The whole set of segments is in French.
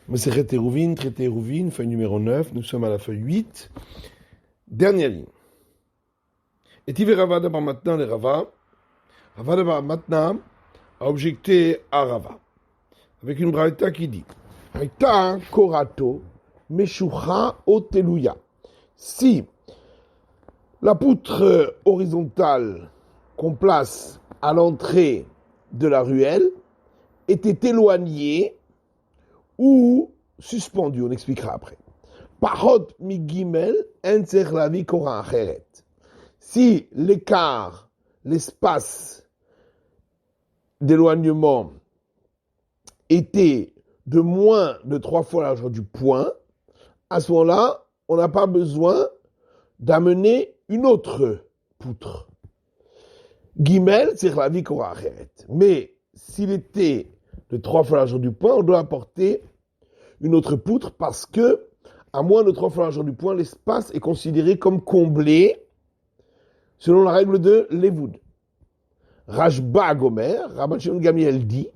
Masechet Eruvin, traité Eruvin, feuille numéro 9, nous sommes à la feuille 8, dernière ligne. Et Tivé Rava d'abord maintenant les Rava. Rava d'abord maintenant a objecté à Rava, avec une braïta qui dit Braïta korato meshucha oteluya. Si la poutre horizontale qu'on place à l'entrée de la ruelle était éloignée ou suspendue, on expliquera après. Pahot mi gimel enzer lavi kora acheret. Si l'écart, l'espace d'éloignement était de moins de 3 fois la largeur du point, à ce moment-là, on n'a pas besoin d'amener une autre poutre. Gimel, c'est la vie kora acheret. Mais s'il était de 3 fois la largeur du point, on doit apporter une autre poutre parce que, à moins de 3 fois la largeur du point, l'espace est considéré comme comblé selon la règle de Levoud. Rashba Gomer, Rabban Shimon Gamiel dit,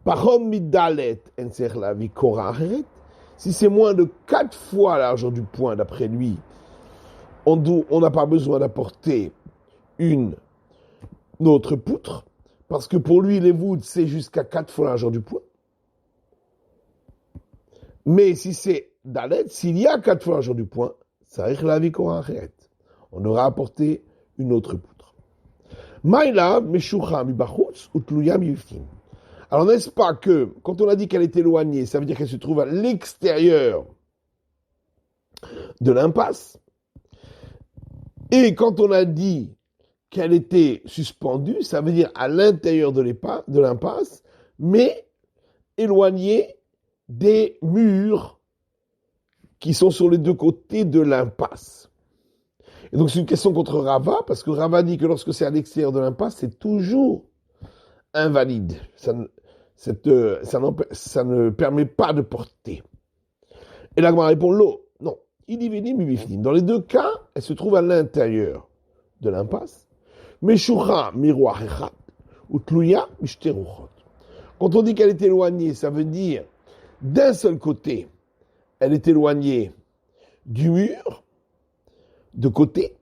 Pachom midalet enser la vie kora acheret. Si c'est moins de 4 fois la largeur du point, d'après lui, on n'a pas besoin d'apporter une autre poutre, parce que pour lui, les voûtes, c'est jusqu'à 4 fois la largeur du point. Mais si c'est dalet, s'il y a 4 fois la largeur du point, ça arrive la vie kora acheret. On aura apporté une autre poutre. Maïla, meshucha mi bachutz, utluya mi biftim. Alors n'est-ce pas que, quand on a dit qu'elle est éloignée, ça veut dire qu'elle se trouve à l'extérieur de l'impasse. Et quand on a dit qu'elle était suspendue, ça veut dire à l'intérieur de l'impasse, mais éloignée des murs qui sont sur les deux côtés de l'impasse. Et donc c'est une question contre Rava, parce que Rava dit que lorsque c'est à l'extérieur de l'impasse, c'est toujours invalide. Ça ne permet pas de porter. Et la Gemara répond l'eau. Non. Dans les deux cas, elle se trouve à l'intérieur de l'impasse. Meshucha miroir echad ou tluya mishteruchot. Quand on dit qu'elle est éloignée, ça veut dire d'un seul côté, elle est éloignée du mur, du côté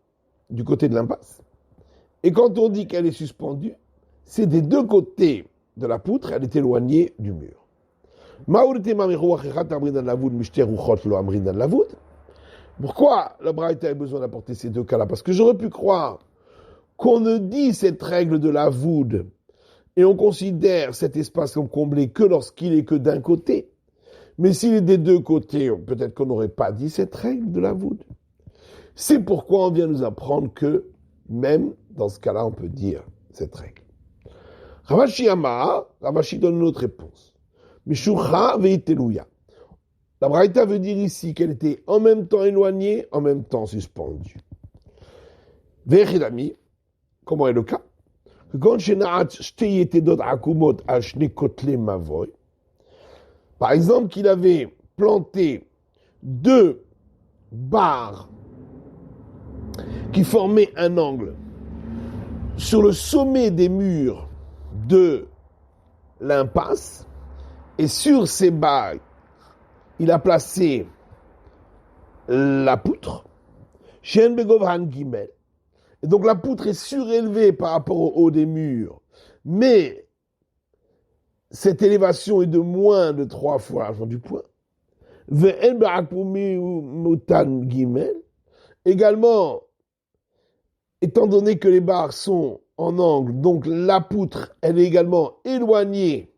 de l'impasse. Et quand on dit qu'elle est suspendue, c'est des deux côtés de la poutre, elle est éloignée du mur. Pourquoi la Braïta a besoin d'apporter ces deux cas-là? Parce que j'aurais pu croire qu'on ne dit cette règle de la voûte et on considère cet espace comme comblé que lorsqu'il est que d'un côté. Mais s'il est des deux côtés, peut-être qu'on n'aurait pas dit cette règle de la voûte. C'est pourquoi on vient nous apprendre que même dans ce cas-là, on peut dire cette règle. Ravashi Amar, Ravashi donne une autre réponse. Meshucha veiteluya. La Braïta veut dire ici qu'elle était en même temps éloignée, en même temps suspendue. Vechidami, comment est le cas? Par exemple, qu'il avait planté 2 barres qui formaient un angle sur le sommet des murs de l'impasse, et sur ces barres, il a placé la poutre, Shen Begovhan Gimel. Et donc la poutre est surélevée par rapport au haut des murs, mais cette élévation est de moins de 3 fois la largeur du point. Ve'en ba'akumi mutan Gimel. Également, étant donné que les barres sont en angle, donc la poutre, elle est également éloignée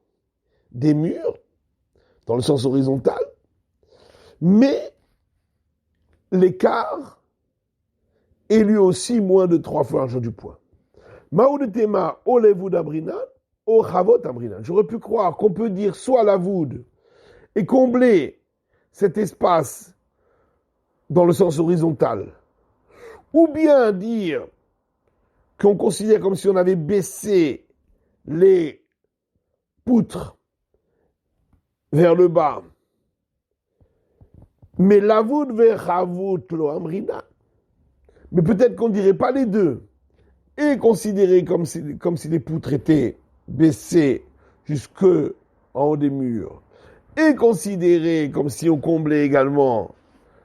des murs, dans le sens horizontal, mais l'écart est lui aussi moins de 3 fois la largeur du point. Maoudetema olevud abrinan, o chavot abrinan. J'aurais pu croire qu'on peut dire soit la voûte et combler cet espace dans le sens horizontal, ou bien dire qu'on considère comme si on avait baissé les poutres vers le bas, mais la voûte vers chavot lo amrina. Mais peut-être qu'on ne dirait pas les deux, et considérer comme si les poutres étaient baissées jusque en haut des murs, est considéré comme si on comblait également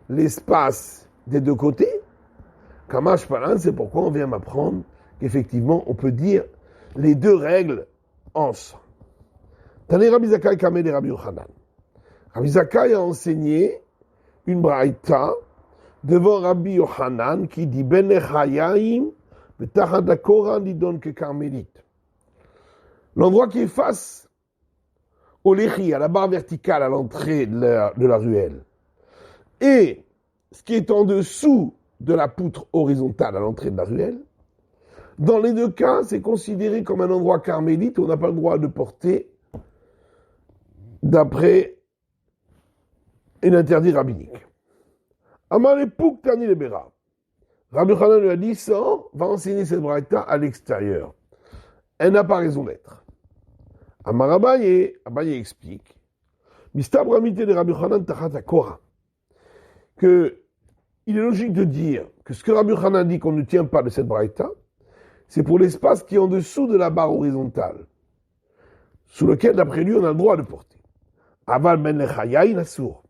l'espace des deux côtés, Kamash Palan, c'est pourquoi on vient m'apprendre qu'effectivement, on peut dire les deux règles ensemble. Tane Rabbi Zakkai Kameh de Rabbi Yochanan. Rabbi Zakkai a enseigné une braïta devant Rabbi Yochanan qui dit Ben Echayim betachat hakoran lidon que carmélite. L'endroit qui est face au lechi, à la barre verticale à l'entrée de la ruelle, et ce qui est en dessous de la poutre horizontale à l'entrée de la ruelle, dans les deux cas, c'est considéré comme un endroit carmélite où on n'a pas le droit de porter d'après un interdit rabbinique. Amar l'épouk tani le béra. Rabbi Yochanan lui a dit, ça va enseigner cette braïta à l'extérieur. Elle n'a pas raison d'être. Amar Abaye explique, Mistab Ramité de Rabbi Yochanan tachat hakora, que il est logique de dire que ce que Rabbi Yochanan dit qu'on ne tient pas de cette braïta, c'est pour l'espace qui est en dessous de la barre horizontale, sous lequel, d'après lui, on a le droit de porter. Aval ben lechayayin assour.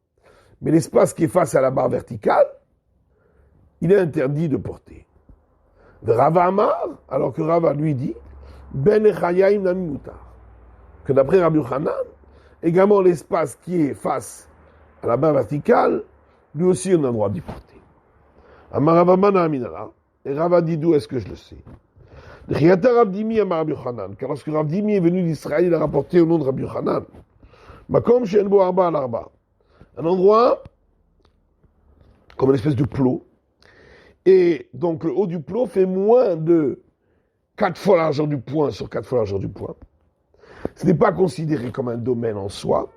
Mais l'espace qui est face à la barre verticale, il est interdit de porter. Rava Amar, alors que Rava lui dit, ben lechayayin nami mutar. Que d'après Rabbi Yochanan, également l'espace qui est face à la barre verticale, lui aussi on a le droit d'y porter. Amar Rava Mana Aminala, et Rava dit d'où est-ce que je le sais. Car lorsque Rav Dimi est venu d'Israël, il a rapporté au nom de Rabbi Yochanan. Makom she'en bo arba al arba. Un endroit comme une espèce de plot. Et donc le haut du plot fait moins de 4 fois la largeur du poing sur 4 fois la largeur du poing. Ce n'est pas considéré comme un domaine en soi.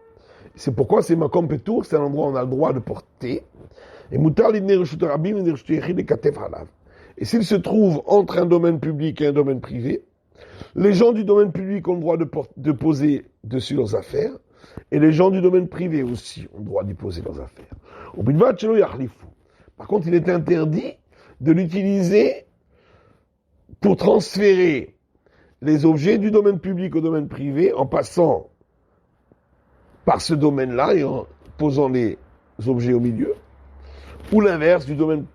C'est pourquoi c'est Makom Petour, c'est un endroit où on a le droit de porter. Et Mutar l'ibne reshut rabim l'ibne reshut yechid et katef halav. Et s'il se trouve entre un domaine public et un domaine privé, les gens du domaine public ont le droit de poser dessus leurs affaires, et les gens du domaine privé aussi ont le droit d'y poser leurs affaires. Par contre, il est interdit de l'utiliser pour transférer les objets du domaine public au domaine privé en passant par ce domaine-là et en posant les objets au milieu, ou l'inverse du domaine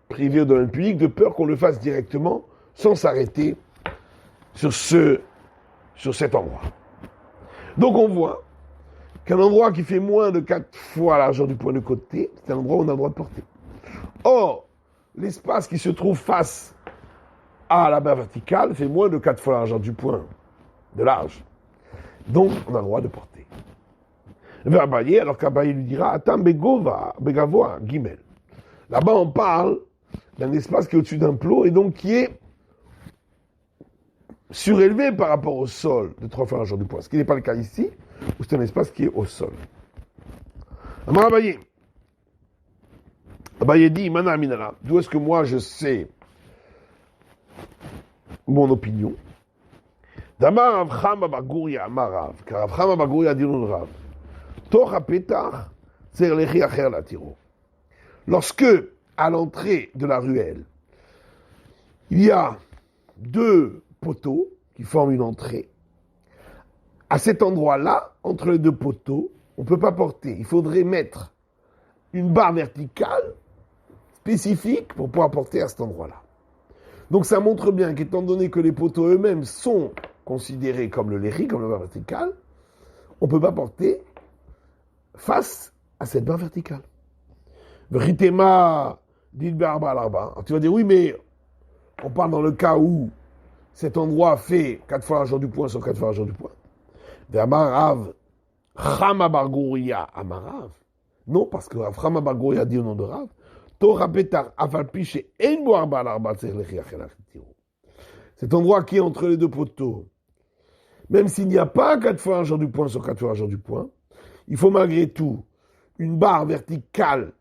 privé au domaine public, de peur qu'on le fasse directement sans s'arrêter sur cet endroit. Donc on voit qu'un endroit qui fait moins de 4 fois la largeur du point de côté, c'est un endroit où on a le droit de porter. Or, l'espace qui se trouve face à la barre verticale fait moins de 4 fois la largeur du point de large. Donc on a le droit de porter. Vers Abaye, alors qu'Abaye lui dira, Atam begavoa gimel. Là-bas on parle d'un espace qui est au-dessus d'un plot et donc qui est surélevé par rapport au sol de 3 fois la largeur du poing. Ce qui n'est pas le cas ici, où c'est un espace qui est au sol. Amar Abaye. Abaye dit, Mana Aminala, d'où est-ce que moi je sais mon opinion? D'Amar Rav Chama bar Guria Amar Rav, car Rav Chama bar Guria dit non Rav. Toch hapetach tzer lechi acher latiro. Lorsque, à l'entrée de la ruelle, il y a 2 poteaux qui forment une entrée, à cet endroit-là, entre les 2 poteaux, on ne peut pas porter. Il faudrait mettre une barre verticale spécifique pour pouvoir porter à cet endroit-là. Donc ça montre bien qu'étant donné que les poteaux eux-mêmes sont considérés comme le léri, comme la barre verticale, on ne peut pas porter face à cette barre verticale. Vritema dit barba à l'arba. Tu vas dire oui, mais on parle dans le cas où cet endroit fait 4 fois la largeur du poing sur 4 fois la largeur du poing. Amarav Chama bar Guria Amarav. Non, parce que Rav Chama bar Guria dit au nom de Rav. Torah betar afal piche en bo arba à l'arba tzech lechi acher latiro. Cet endroit qui est entre les 2 poteaux, même s'il n'y a pas 4 fois la largeur du poing sur 4 fois la largeur du poing, il faut malgré tout une barre verticale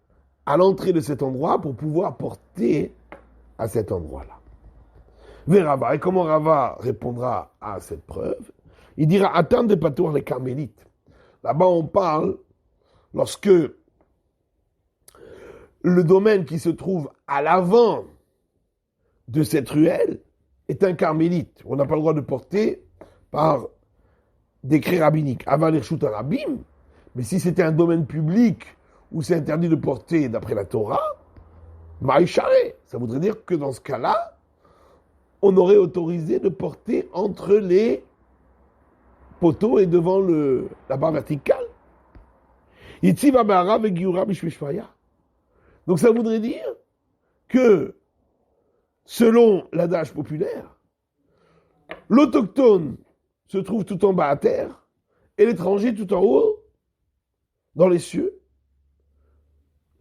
à l'entrée de cet endroit pour pouvoir porter à cet endroit-là. Verava, et comment Rava répondra à cette preuve? Il dira, attends de patour les carmélites. Là-bas, on parle lorsque le domaine qui se trouve à l'avant de cette ruelle est un carmélite. On n'a pas le droit de porter par décret rabbinique. Aval irshut rabim, Mais si c'était un domaine public où c'est interdit de porter d'après la Torah, maïcharé, ça voudrait dire que dans ce cas-là, on aurait autorisé de porter entre les poteaux et devant la barre verticale. Donc ça voudrait dire que, selon l'adage populaire, l'autochtone se trouve tout en bas à terre et l'étranger tout en haut dans les cieux.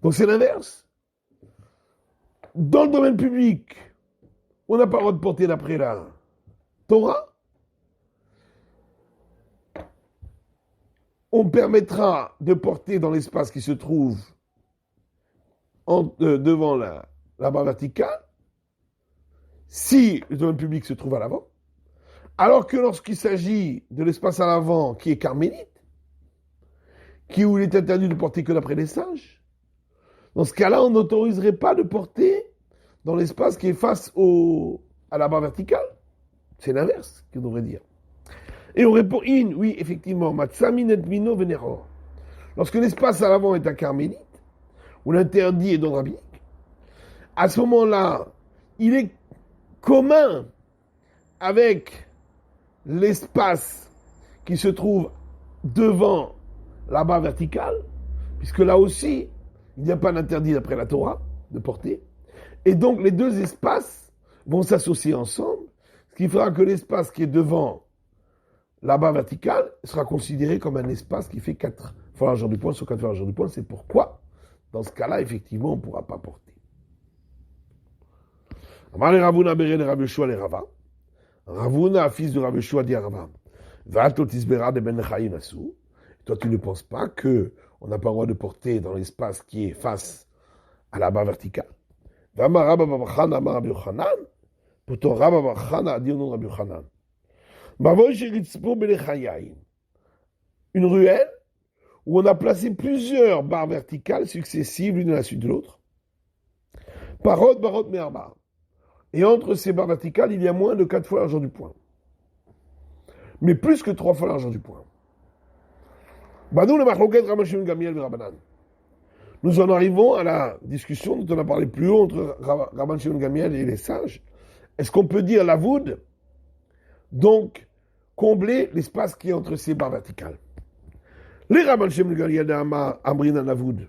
Donc c'est l'inverse. Dans le domaine public, on n'a pas le droit de porter d'après la Torah. On permettra de porter dans l'espace qui se trouve devant la barre verticale, si le domaine public se trouve à l'avant, alors que lorsqu'il s'agit de l'espace à l'avant qui est carmélite, où il est interdit de porter que d'après les sages, dans ce cas-là, on n'autoriserait pas de porter dans l'espace qui est face à la barre verticale. C'est l'inverse qu'on devrait dire. Et on répond, oui, effectivement, mino venero. Lorsque l'espace à l'avant est un carmélite, où l'interdit est d'ordre rabbinique, à ce moment-là, il est commun avec l'espace qui se trouve devant la barre verticale, puisque là aussi, il n'y a pas d'interdit d'après la Torah de porter. Et donc, les deux espaces vont s'associer ensemble, ce qui fera que l'espace qui est devant la barre verticale sera considéré comme un espace qui fait 4 fois la largeur du point sur 4 fois la largeur du point. C'est pourquoi, dans ce cas-là, effectivement, on ne pourra pas porter. Ravuna, fils de Rav Yeshua, dit à Rava, toi, tu ne penses pas qu'on n'a pas le droit de porter dans l'espace qui est face à la barre verticale. Pourtant, Rabba Bar Chana a dit au nom de Rabbi Yochanan. Une ruelle où on a placé plusieurs barres verticales successives l'une à la suite de l'autre. Parot, barot, merba. Et entre ces barres verticales, il y a moins de 4 fois la largeur du point. Mais plus que 3 fois la largeur du point. Nous en arrivons à la discussion dont on a parlé plus haut entre Rabban Shimon Gamiel et les sages. Est-ce qu'on peut dire la voûte, donc combler l'espace qui est entre ces barres verticales? Les Rabban Shimon Gamiel Amrina la voûte.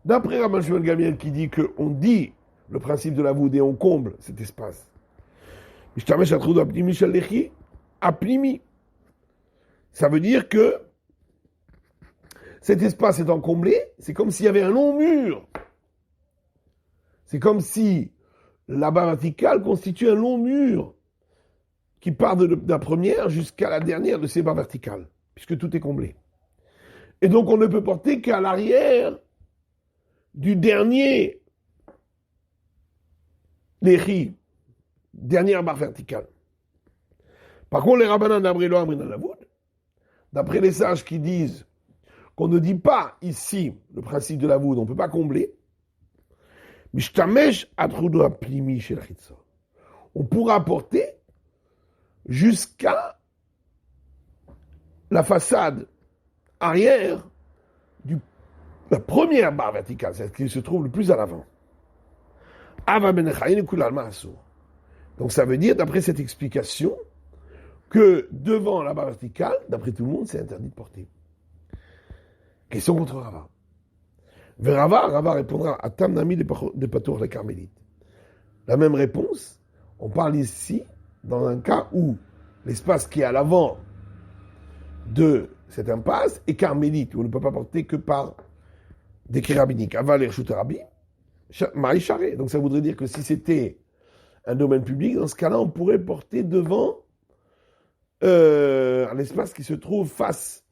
D'après Rabban Shimon Gamiel qui dit qu'on dit le principe de la voûte et on comble cet espace. Ça veut dire que cet espace étant comblé, c'est comme s'il y avait un long mur. C'est comme si la barre verticale constitue un long mur qui part de la première jusqu'à la dernière de ces barres verticales, puisque tout est comblé. Et donc on ne peut porter qu'à l'arrière du dernier l'échi, dernière barre verticale. Par contre, les rabbanan d'Abrilo Amrinan Lavoud, d'après les sages qui disent qu'on ne dit pas ici le principe de la voûte, on ne peut pas combler. On pourra porter jusqu'à la façade arrière de la première barre verticale, celle qui se trouve le plus à l'avant. Donc ça veut dire, d'après cette explication, que devant la barre verticale, d'après tout le monde, c'est interdit de porter. Question contre Rava. Rava répondra à Tamnami de Patour les Carmélites. La même réponse, on parle ici dans un cas où l'espace qui est à l'avant de cette impasse est carmélite, où on ne peut pas porter que par décret rabbinique. Avaler Choutarabi, Maïcharé. Donc ça voudrait dire que si c'était un domaine public, dans ce cas-là, on pourrait porter devant un espace qui se trouve face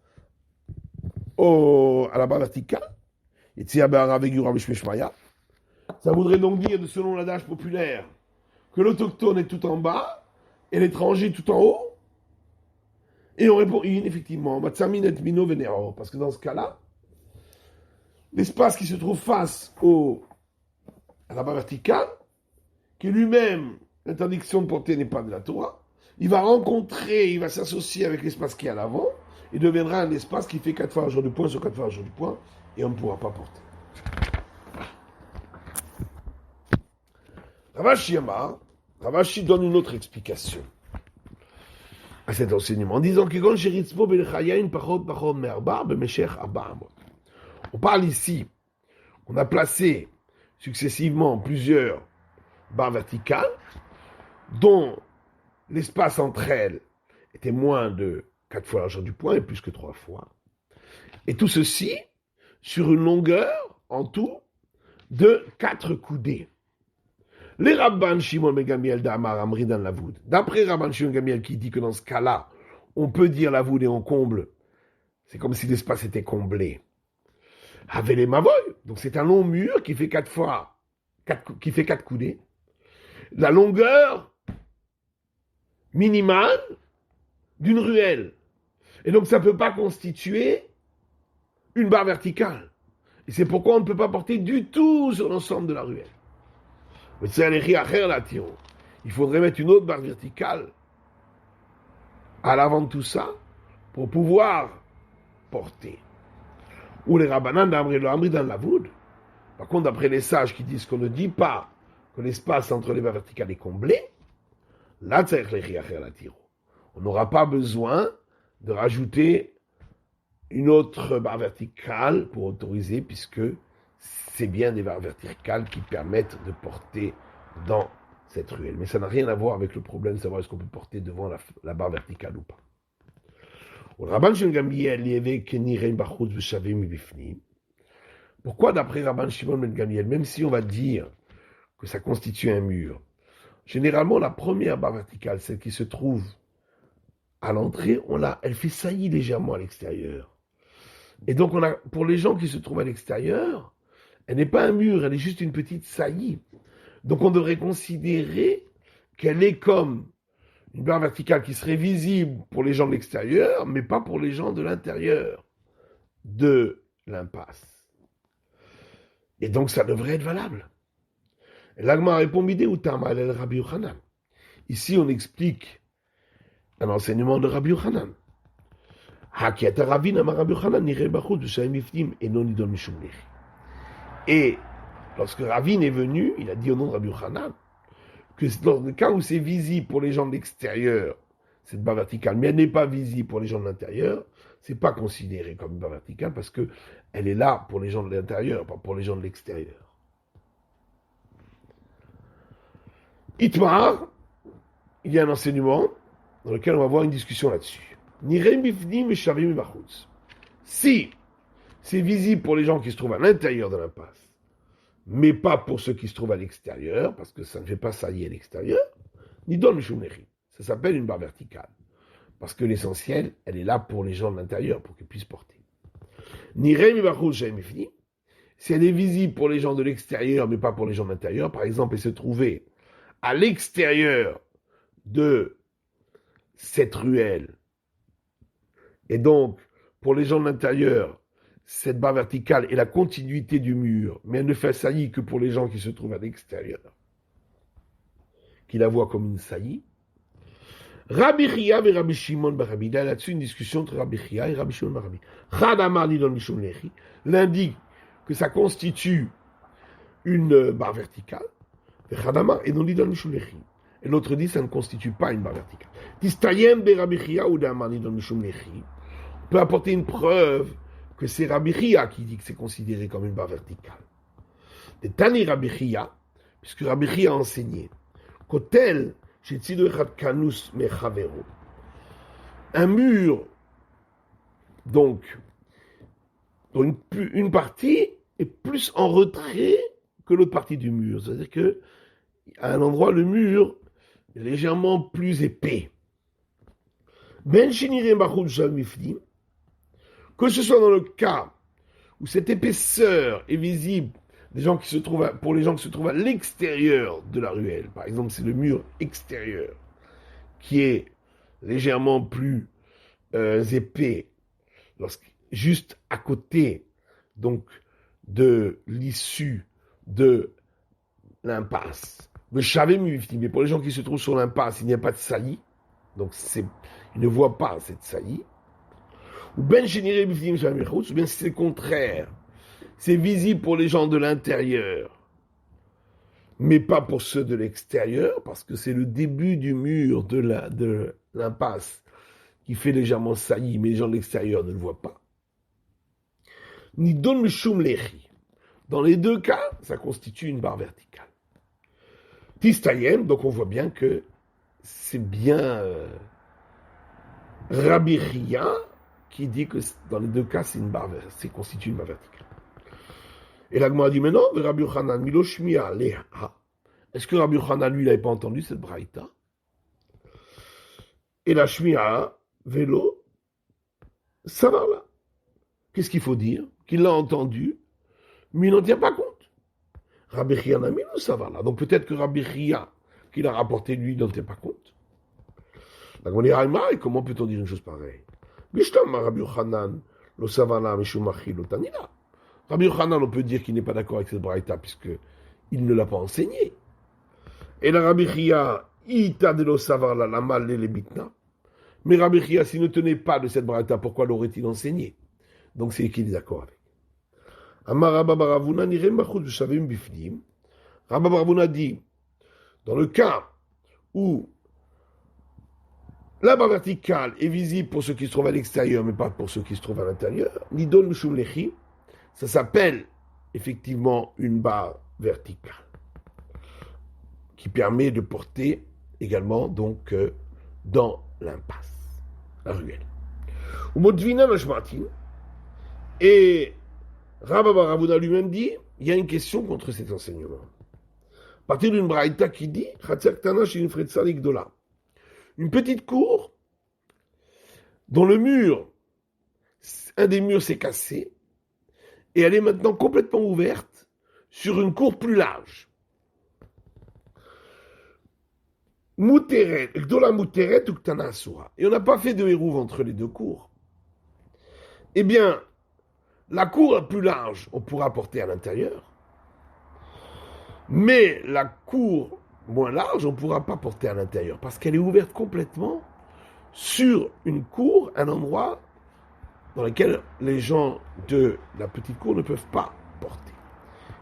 à la barre verticale. Ça voudrait donc dire, selon l'adage populaire, que l'autochtone est tout en bas et l'étranger tout en haut. Et on répond, effectivement, parce que dans ce cas-là, l'espace qui se trouve face à la barre verticale, qui lui-même, l'interdiction de porter n'est pas de la Torah, il va s'associer avec l'espace qui est à l'avant, il deviendra un espace qui fait 4 fois largeur du point sur 4 fois largeur du point, et on ne pourra pas porter. Ravashi donne une autre explication à cet enseignement, en disant on parle ici, on a placé successivement plusieurs barres verticales, dont l'espace entre elles était moins de 4 fois la largeur du point et plus que 3 fois. Et tout ceci sur une longueur en tout de 4 coudées. Les Rabban Shimon ben Gamiel d'Amar Amri dans la voûte. D'après Rabban Shimon ben Gamiel qui dit que dans ce cas-là, on peut dire la voûte et on comble. C'est comme si l'espace était comblé. Avec les Mavoy. Donc c'est un long mur qui fait 4 fois, qui fait 4 coudées. La longueur minimale d'une ruelle. Et donc ça ne peut pas constituer une barre verticale. Et c'est pourquoi on ne peut pas porter du tout sur l'ensemble de la ruelle. Il faudrait mettre une autre barre verticale à l'avant de tout ça pour pouvoir porter. Ou les rabbanan d'Amri dans la voûte. Par contre, d'après les sages qui disent qu'on ne dit pas que l'espace entre les barres verticales est comblé, là, on n'aura pas besoin de rajouter une autre barre verticale pour autoriser, puisque c'est bien des barres verticales qui permettent de porter dans cette ruelle. Mais ça n'a rien à voir avec le problème de savoir est-ce qu'on peut porter devant la barre verticale ou pas. Pourquoi d'après Rabban Shimon ben Gamiel, même si on va dire que ça constitue un mur, généralement la première barre verticale, celle qui se trouve à l'entrée, elle fait saillie légèrement à l'extérieur. Et donc pour les gens qui se trouvent à l'extérieur, elle n'est pas un mur, elle est juste une petite saillie. Donc on devrait considérer qu'elle est comme une barre verticale qui serait visible pour les gens de l'extérieur, mais pas pour les gens de l'intérieur de l'impasse. Et donc ça devrait être valable. L'Agma répond Midé ou Tama el Rabbi Yochanan. Ici on explique un enseignement de Rabbi Yochanan. Et lorsque Ravin est venu, il a dit au nom de Rabbi Yochanan que dans le cas où c'est visible pour les gens de l'extérieur, cette barre verticale, mais elle n'est pas visible pour les gens de l'intérieur, c'est pas considéré comme une barre verticale parce que elle est là pour les gens de l'intérieur, pas pour les gens de l'extérieur. Itmar, il y a un enseignement dans lequel on va avoir une discussion là-dessus. Si c'est visible pour les gens qui se trouvent à l'intérieur de l'impasse, mais pas pour ceux qui se trouvent à l'extérieur, parce que ça ne fait pas saillie à l'extérieur, ni dans le shumneri. Ça s'appelle une barre verticale. Parce que l'essentiel, elle est là pour les gens de l'intérieur, pour qu'ils puissent porter. Si elle est visible pour les gens de l'extérieur, mais pas pour les gens de l'intérieur, par exemple, elle se trouvait à l'extérieur de cette ruelle, et donc, pour les gens de l'intérieur, cette barre verticale est la continuité du mur, mais elle ne fait saillie que pour les gens qui se trouvent à l'extérieur, qui la voient comme une saillie. Rabbi Chia et Rabbi Shimon bar Rabbi, là-dessus une discussion entre Rabbi Chia et Rabbi Shimon bar Rabbi. Chadamar ni dans le Mishum Lechi, l'un dit que ça constitue une barre verticale, et Chadamar et non dit dans le Mishum Lechi. Et l'autre dit que ça ne constitue pas une barre verticale. Tistayem be Rabbi Chia ou d'Amar ni dans le Mishum Lechi. On peut apporter une preuve que c'est Rabbi Chia qui dit que c'est considéré comme une barre verticale. De Tani Rabbi Chia, puisque Rabbi Chia a enseigné, qu'autel, chez Tzido Echad Kanus Mechavero, un mur, donc, dont une partie est plus en retrait que l'autre partie du mur. C'est-à-dire que, à un endroit, le mur est légèrement plus épais. Ben Shinirem Bachud Shalmifdim, que ce soit dans le cas où cette épaisseur est visible pour les gens qui se trouvent à l'extérieur de la ruelle, par exemple c'est le mur extérieur qui est légèrement plus épais, juste à côté donc de l'issue de l'impasse. Mais pour les gens qui se trouvent sur l'impasse, il n'y a pas de saillie, donc ils ne voient pas cette saillie. Ou ben shenire bifnim shel mechutz, ou bien c'est le contraire. C'est visible pour les gens de l'intérieur, mais pas pour ceux de l'extérieur, parce que c'est le début du mur de l'impasse qui fait légèrement saillie, mais les gens de l'extérieur ne le voient pas. Ni don mishum lechi. Dans les deux cas, ça constitue une barre verticale. Tistayem, donc on voit bien que c'est bien Rabbi Chia qui dit que dans les deux cas, c'est constitue une barre verticale. Et la Gemara dit, mais non, Rabbi Yochanan, Miloshmia, Leha. Est-ce que Rabbi Yochanan, lui, n'avait pas entendu cette braïta? Et la Shmia, Vélo, ça va là. Qu'est-ce qu'il faut dire? Qu'il l'a entendu, mais il n'en tient pas compte. Rabbi Chia n'a mis le ça va là. Donc peut-être que Rabbi Chia, qu'il a rapporté lui, n'en tient pas compte. La Gemara dit, et comment peut-on dire une chose pareille? Bishtam Rabbi Yochanan, lo savana, mishumachi, lo tanina. Rabbi Yochanan, on peut dire qu'il n'est pas d'accord avec cette braïta, puisqu'il ne l'a pas enseigné. Et la Rabbi Chia, ita de lo savarla, la mal les bitna. Mais Rabbi Chia, s'il ne tenait pas de cette braïta, pourquoi l'aurait-il enseigné? Donc c'est qu'il est d'accord avec. Amar Rabba Baravuna, nirem bachut v'shavim bifnim. Rabba Baravuna dit, dans le cas où la barre verticale est visible pour ceux qui se trouvent à l'extérieur, mais pas pour ceux qui se trouvent à l'intérieur, nidon mishum lechi, ça s'appelle effectivement une barre verticale qui permet de porter également donc dans l'impasse, la ruelle. Au mot Dvina Mashmartin, et Rabba Baravuna lui-même dit, il y a une question contre cet enseignement. À partir d'une braïta qui dit, une petite cour dont le mur, un des murs s'est cassé, et elle est maintenant complètement ouverte sur une cour plus large. Gdola Mouteret ou Ktana Asura. Et on n'a pas fait de hérouve entre les deux cours. Eh bien, la cour la plus large, on pourra porter à l'intérieur. Mais la cour moins large, on ne pourra pas porter à l'intérieur. Parce qu'elle est ouverte complètement sur une cour, un endroit dans lequel les gens de la petite cour ne peuvent pas porter.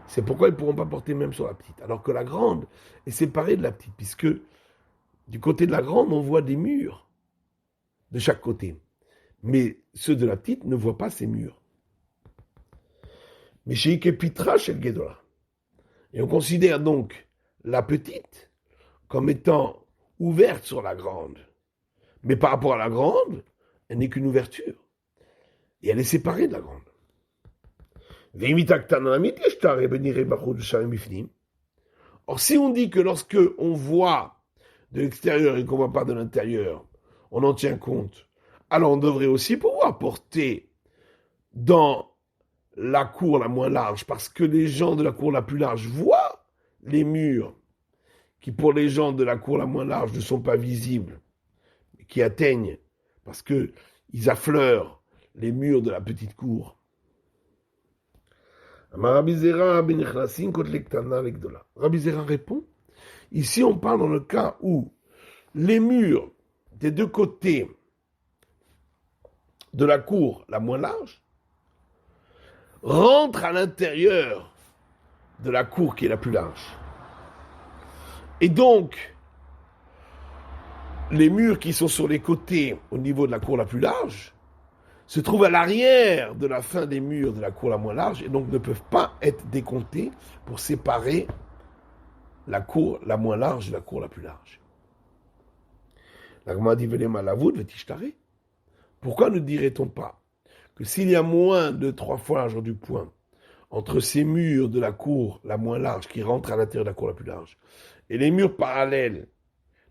C'est pourquoi ils ne pourront pas porter même sur la petite. Alors que la grande est séparée de la petite, puisque du côté de la grande, on voit des murs de chaque côté. Mais ceux de la petite ne voient pas ces murs. Mais chez Ikepitra, chez le Gedola. Et on considère donc la petite comme étant ouverte sur la grande. Mais par rapport à la grande, elle n'est qu'une ouverture. Et elle est séparée de la grande. Or, si on dit que lorsque on voit de l'extérieur et qu'on ne voit pas de l'intérieur, on en tient compte, alors on devrait aussi pouvoir porter dans la cour la moins large, parce que les gens de la cour la plus large voient les murs qui, pour les gens de la cour la moins large, ne sont pas visibles, qui atteignent, parce qu'ils affleurent les murs de la petite cour. Rabbi Zera répond, ici on parle dans le cas où les murs des deux côtés de la cour la moins large rentrent à l'intérieur de la cour qui est la plus large. Et donc, les murs qui sont sur les côtés au niveau de la cour la plus large se trouvent à l'arrière de la fin des murs de la cour la moins large et donc ne peuvent pas être décomptés pour séparer la cour la moins large de la cour la plus large. La Gemara dit pourquoi ne dirait-on pas que s'il y a moins de 3 fois la largeur du point entre ces murs de la cour la moins large qui rentrent à l'intérieur de la cour la plus large et les murs parallèles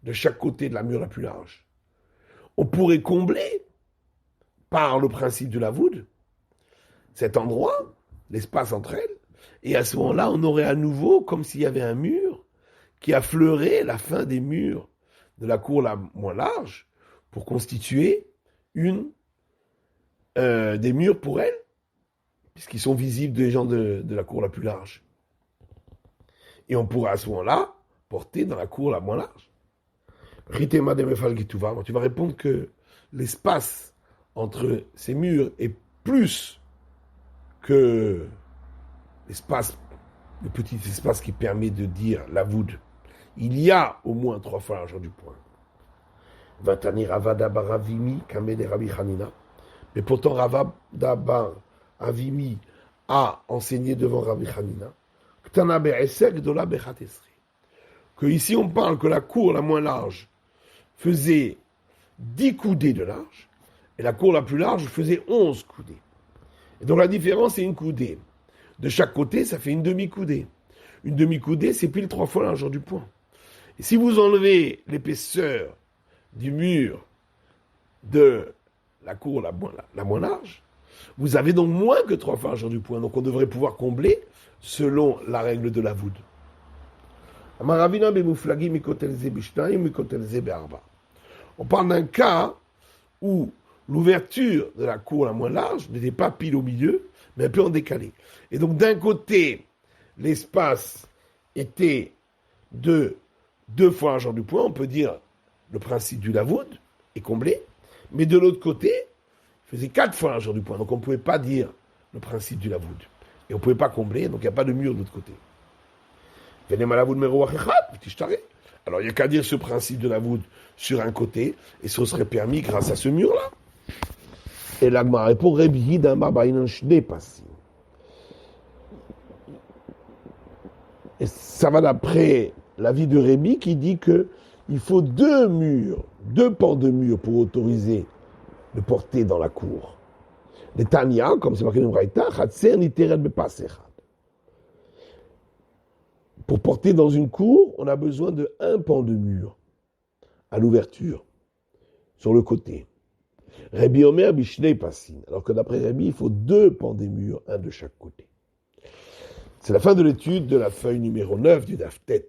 de chaque côté de la mur la plus large, on pourrait combler par le principe de la voûte cet endroit, l'espace entre elles, et à ce moment-là, on aurait à nouveau comme s'il y avait un mur qui affleurait la fin des murs de la cour la moins large pour constituer des murs pour elles, puisqu'ils sont visibles des gens de la cour la plus large. Et on pourrait à ce moment-là porter dans la cour la moins large. Tu vas répondre que l'espace entre ces murs est plus que l'espace, le petit espace qui permet de dire la voûte, il y a au moins 3 fois la largeur du point. Vatani Ravada Baravimi, Kamede Rabbi Hanina. Mais pourtant, Ravada Baravimi a enseigné devant Rabbi Hanina que ici on parle que la cour la moins large faisait 10 coudées de large et la cour la plus large faisait 11 coudées. Et donc la différence c'est une coudée. De chaque côté, ça fait une demi-coudée. Une demi-coudée, c'est pile 3 fois la largeur du point. Et si vous enlevez l'épaisseur du mur de la cour la moins large, vous avez donc moins que 3 fois la largeur du point. Donc on devrait pouvoir combler selon la règle de la voûte. On parle d'un cas où l'ouverture de la cour la moins large n'était pas pile au milieu, mais un peu en décalé. Et donc d'un côté, l'espace était de 2 fois la largeur du point, on peut dire le principe du lavoud est comblé, mais de l'autre côté, il faisait 4 fois la largeur du point, donc on ne pouvait pas dire le principe du lavoud. Et on ne pouvait pas combler, donc il n'y a pas de mur de l'autre côté. Alors il n'y a qu'à dire ce principe de lavoud sur un côté, et ce serait permis grâce à ce mur-là. Et l'Agma répond, Rebhi d'Amar Baïnan Shne Passim. Et ça va d'après l'avis de Rémi qui dit qu'il faut 2 murs, 2 pans de murs pour autoriser de porter dans la cour. Les Tanya, comme c'est marqué dans le Braïta, Chatser Niteret Bepasechad. Pour porter dans une cour, on a besoin de 1 pan de mur à l'ouverture, sur le côté. Rabbi Omer Bishnei Passin. Alors que d'après Rabbi, il faut 2 pans des murs, 1 de chaque côté. C'est la fin de l'étude de la feuille numéro 9 du Daf Tet.